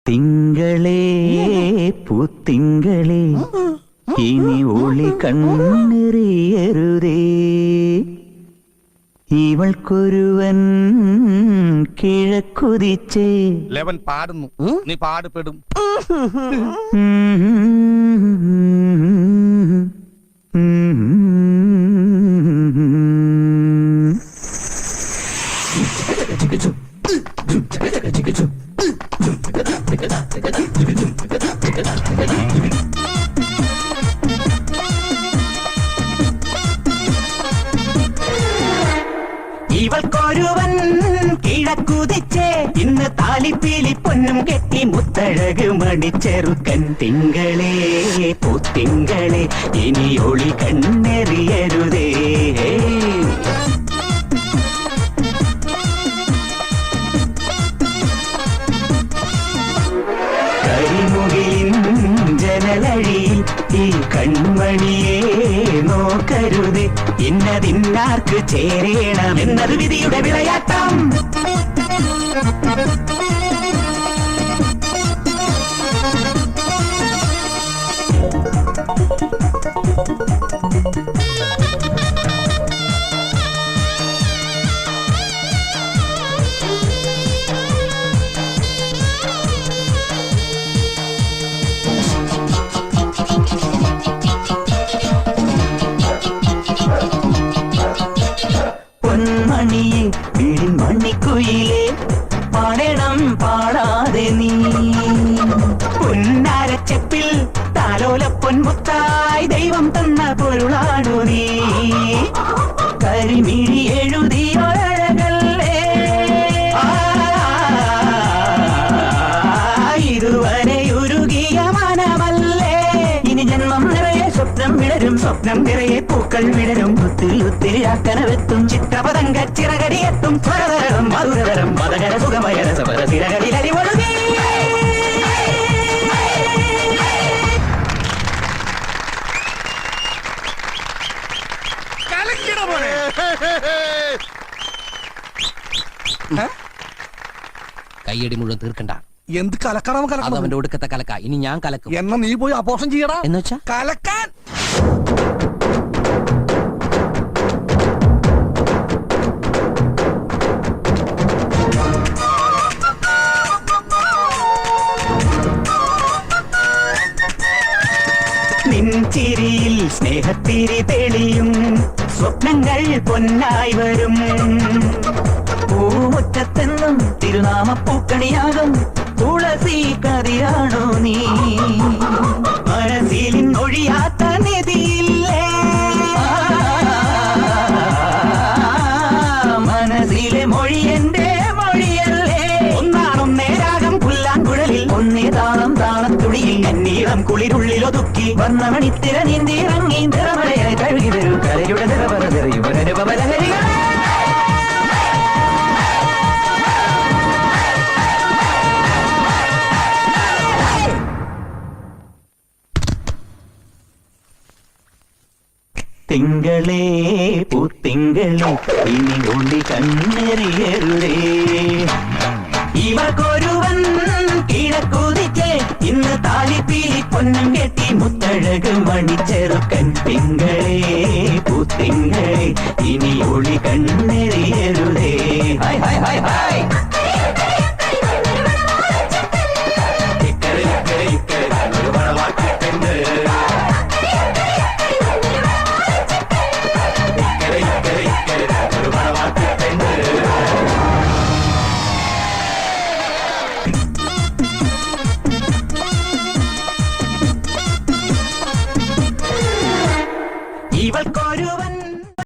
തിങ്കളേ പൂത്തിങ്കളേ ഇനി ഒളി കണ്ണെറിയരുതേ ഇവൾക്കൊരുവൻ കിഴക്കുതിച്ചേ ലെവൻ പാടുന്നു നീ പാടുപെടും ഇവൾക്കൊരുവൻ കിഴക്കുതിച്ചേ ഇന്ന് താലിപ്പീലി പൊന്നും കെട്ടി മുത്തഴക് മണിച്ചെറുക്കൻ തിങ്കളേ പൂത്തിങ്കളേ ഇനി ഒളി കണ്ണെറിയരുതേ കരിമുകിലിൻ ജനലഴിയിൽ ഈ കൺമണിയെ നോക്കരുതേ ഇന്നതിന്നാർക്ക് ചേരേണം എന്നത് വിധിയുടെ വിളയാട്ടം പൊന്മണിയെ വീടിൻ മണിക്കുയിലേ പാടണം പാടാതെ നീ പൊന്നാരച്ചെപ്പിൽ താലോല പൊന്മുത്തായി ദൈവം തന്ന പൊരുളാണു നീ കരിമിഴി എഴുതിയൊരഴകല്ലേ ഇതുവരെ ഉരുകിയ മനമല്ലേ ഇനി ജന്മം നിറയെ സ്വപ്നം വിടരും സ്വപ്നം നിറയെ പൂക്കൾ വിടരും ഒത്തിരി ഒത്തിരി ആക്കനവെത്തും ചിത്രപതങ്ക ചിറകടിയെത്തും സ്വരതരം മധുരതരം മതകര സുഖമയ രസവര ചിറകടിലരി ഒഴുകി കയ്യടി മുഴുവൻ തീർക്കണ്ട. എന്ത് കലക്കണം അത് അവന്റെ ഒടുക്കത്തെ കലക്ക. ഇനി ഞാൻ കലക്കും. എന്നാ നീ പോയി അപോഷം ചെയ്യടാ. എന്നുവെച്ചാ കലക്കാൻ നിൻചിരിയിൽ സ്നേഹത്തിരി തെളിയും സ്വപ്നങ്ങൾ പൊന്നായി വരും പൂമുറ്റത്തെന്നും തിരുനാമപ്പൂക്കണിയാകും തുളസി കതിയാണോ നീ മനസ്സിലിൻ ഒഴിയാത്ത നിധിയില്ലേ മനസ്സിലെ മൊഴി എന്റെ മൊഴിയല്ലേ ഒന്നാണൊന്നേ രാഗം പുല്ലാങ്കുഴലിൽ ഒന്നേ താളം താളത്തുടിയിൽ കന്നീളം കുളിരുള്ളിലൊതുക്കി വർണ്ണമണിത്തിര നീന്തിയിറങ്ങി നിറമലയായി കഴുകി വരൂ കലയുടെ നിറവരതറിയുവരനുപലഹരികൾ തിങ്കളേ പൂത്തിങ്കളേ ഇനി ഒളി കണ്ണെറിയരുതേ ഇവക്കൊരുവൻ കിഴക്കുതിച്ചേ ഇന്ന് താലിപ്പീലി പൊന്നും കെട്ടി മുത്തഴക് മണിച്ചെറുക്കൻ തിങ്കളേ പൂത്തിങ്കളേ ഇനി ഒളി കണ്ണെറിയരുതേ ഹായ് ഹായ് ഹായ് ഹായ്